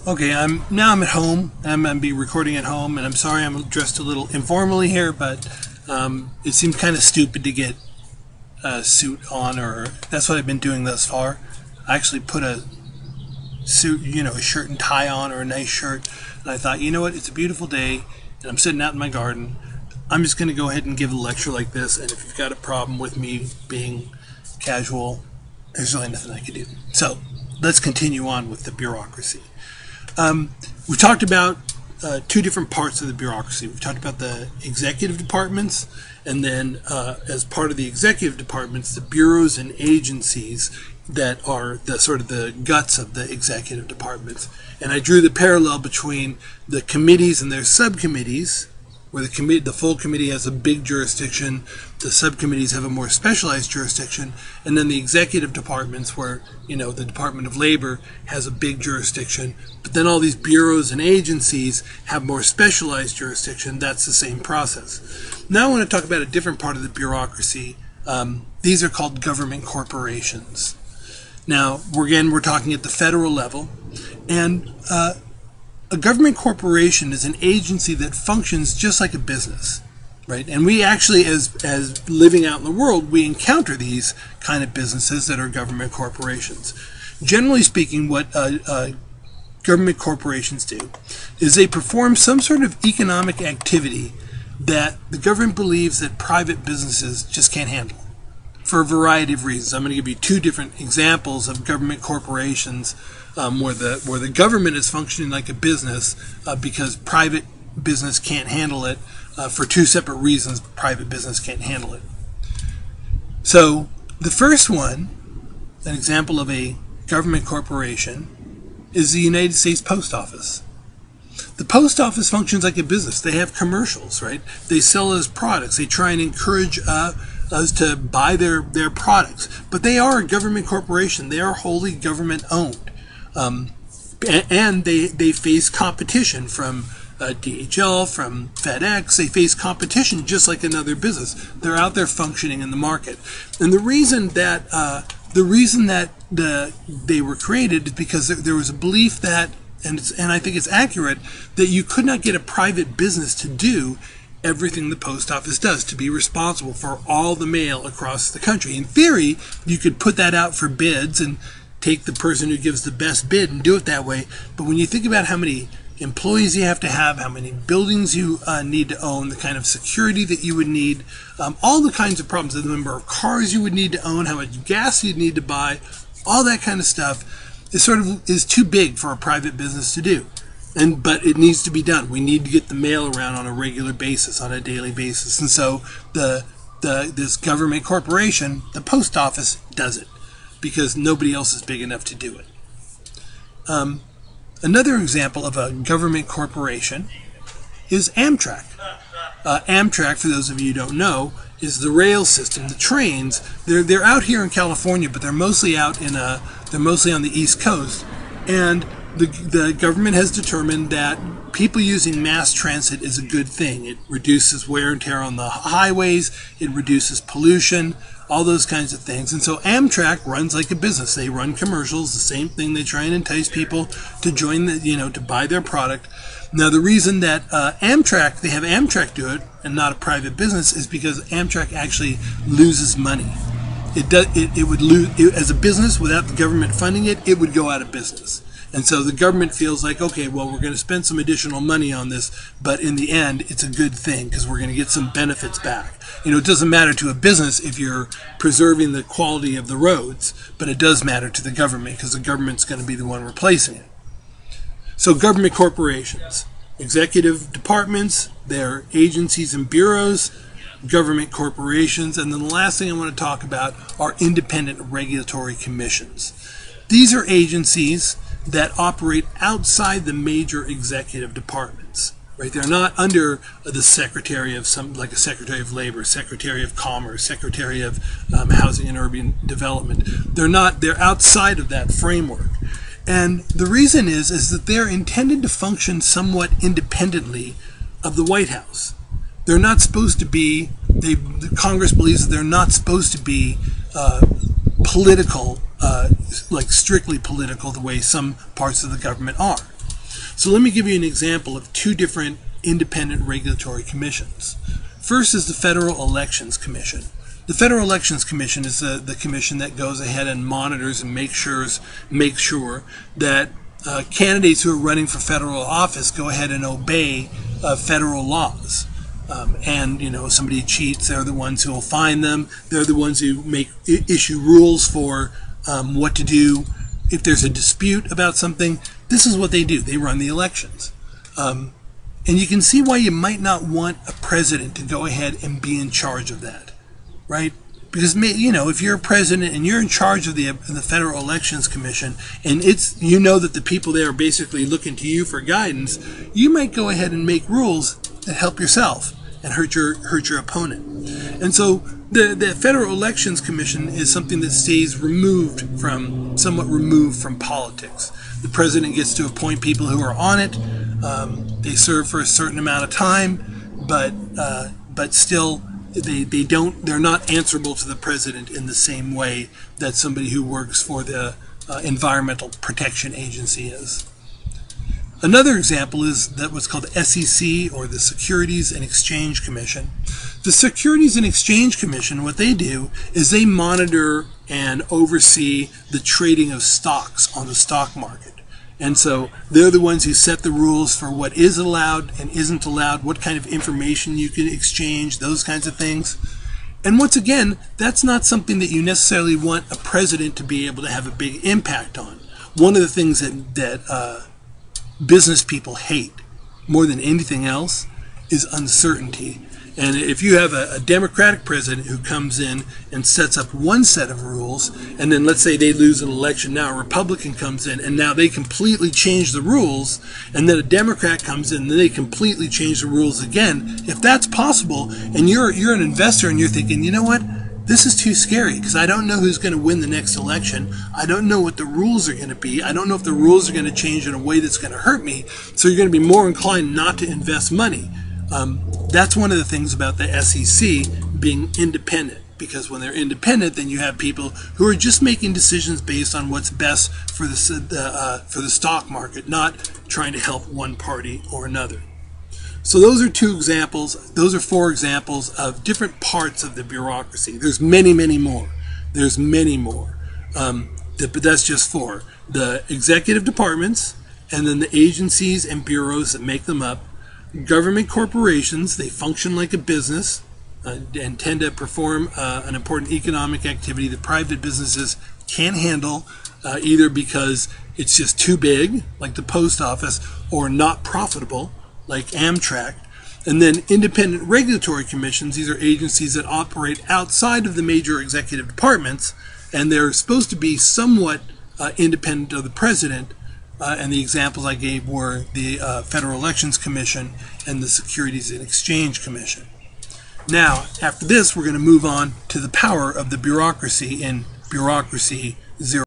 Okay, I'm at home. I'm going to be recording at home, and I'm sorry I'm dressed a little informally here, but it seemed kind of stupid to get a suit on, or that's what I've been doing thus far. I actually put a suit, a shirt and tie on, or a nice shirt, and I thought, you know what, it's a beautiful day, and I'm sitting out in my garden. I'm just going to go ahead and give a lecture like this, and if you've got a problem with me being casual, there's really nothing I can do. So let's continue on with the bureaucracy. We talked about two different parts of the bureaucracy. We've talked about the executive departments, and then as part of the executive departments, the bureaus and agencies that are the sort of the guts of the executive departments. And I drew the parallel between the committees and their subcommittees, where the full committee has a big jurisdiction, the subcommittees have a more specialized jurisdiction, and then the executive departments where, the Department of Labor has a big jurisdiction, but then all these bureaus and agencies have more specialized jurisdiction. That's the same process. Now I want to talk about a different part of the bureaucracy. These are called government corporations. Now, we're talking at the federal level, and a government corporation is an agency that functions just like a business, right? And we actually, as living out in the world, we encounter these kind of businesses that are government corporations. Generally speaking, what government corporations do is they perform some sort of economic activity that the government believes that private businesses just can't handle, for a variety of reasons. I'm going to give you two different examples of government corporations where the government is functioning like a business because private business can't handle it for two separate reasons. Private business can't handle it. So the first one, an example of a government corporation, is the United States Post Office. The post office functions like a business. They have commercials, right? They sell us products. They try and encourage us to buy their products. But they are a government corporation. They are wholly government owned. And they face competition from DHL, from FedEx. They face competition just like another business. They're out there functioning in the market. And the reason that they were created is because there was a belief that, and I think it's accurate, that you could not get a private business to do everything the post office does, to be responsible for all the mail across the country. In theory, you could put that out for bids and take the person who gives the best bid and do it that way. But when you think about how many employees you have to have, how many buildings you need to own, the kind of security that you would need, all the kinds of problems, the number of cars you would need to own, how much gas you'd need to buy, all that kind of stuff is too big for a private business to do. But it needs to be done. We need to get the mail around on a regular basis, on a daily basis. And so this government corporation, the post office, does it, because nobody else is big enough to do it. Another example of a government corporation is Amtrak. Amtrak, for those of you who don't know, is the rail system, the trains. They're out here in California, but they're mostly on the East Coast. And the government has determined that people using mass transit is a good thing. It reduces wear and tear on the highways. It reduces pollution, all those kinds of things. And so Amtrak runs like a business. They run commercials, the same thing. They try and entice people to join to buy their product. Now, the reason that they have Amtrak do it and not a private business is because Amtrak actually loses money. It would lose as a business without the government funding it. It would go out of business. And so the government feels like, okay, well, we're going to spend some additional money on this, but in the end, it's a good thing because we're going to get some benefits back. It doesn't matter to a business if you're preserving the quality of the roads, but it does matter to the government because the government's going to be the one replacing it. So government corporations, executive departments, their agencies and bureaus, government corporations, and then the last thing I want to talk about are independent regulatory commissions. These are agencies that operate outside the major executive departments, right? They're not under the secretary of like a secretary of labor, secretary of commerce, secretary of housing and urban development. They're outside of that framework. And the reason is that they're intended to function somewhat independently of the White House. They're not supposed to be, Congress believes that they're not supposed to be political, like strictly political, the way some parts of the government are. So let me give you an example of two different independent regulatory commissions. First is the Federal Elections Commission. The Federal Elections Commission is the commission that goes ahead and monitors and makes sure that candidates who are running for federal office go ahead and obey federal laws. And if somebody cheats, they're the ones who will fine them. They're the ones who issue rules for what to do if there's a dispute about something. This is what they do. They run the elections. And you can see why you might not want a president to go ahead and be in charge of that, right? Because if you're a president and you're in charge of the Federal Elections Commission, and that the people there are basically looking to you for guidance, you might go ahead and make rules that help yourself and hurt your opponent. And so the Federal Elections Commission is something that stays somewhat removed from politics. The president gets to appoint people who are on it. They serve for a certain amount of time, but still they're not answerable to the president in the same way that somebody who works for the Environmental Protection Agency is. Another example is what's called the SEC, or the Securities and Exchange Commission. The Securities and Exchange Commission, what they do is they monitor and oversee the trading of stocks on the stock market. And so they're the ones who set the rules for what is allowed and isn't allowed, what kind of information you can exchange, those kinds of things. And once again, that's not something that you necessarily want a president to be able to have a big impact on. One of the things that business people hate more than anything else is uncertainty. And if you have a Democratic president who comes in and sets up one set of rules, and then let's say they lose an election, now a Republican comes in and now they completely change the rules, and then a Democrat comes in and they completely change the rules again. If that's possible, and you're an investor and you're thinking, you know what, this is too scary because I don't know who's going to win the next election. I don't know what the rules are going to be. I don't know if the rules are going to change in a way that's going to hurt me. So you're going to be more inclined not to invest money. That's one of the things about the SEC being independent, because when they're independent, then you have people who are just making decisions based on what's best for the stock market, not trying to help one party or another. So those are two examples. Those are four examples of different parts of the bureaucracy. There's many, many more. There's many more. But that's just four. The executive departments, and then the agencies and bureaus that make them up. Government corporations, they function like a business and tend to perform an important economic activity that private businesses can't handle, either because it's just too big, like the post office, or not profitable, like Amtrak. And then independent regulatory commissions, these are agencies that operate outside of the major executive departments, and they're supposed to be somewhat independent of the president. And the examples I gave were the Federal Elections Commission and the Securities and Exchange Commission. Now, after this, we're going to move on to the power of the bureaucracy in Bureaucracy 0.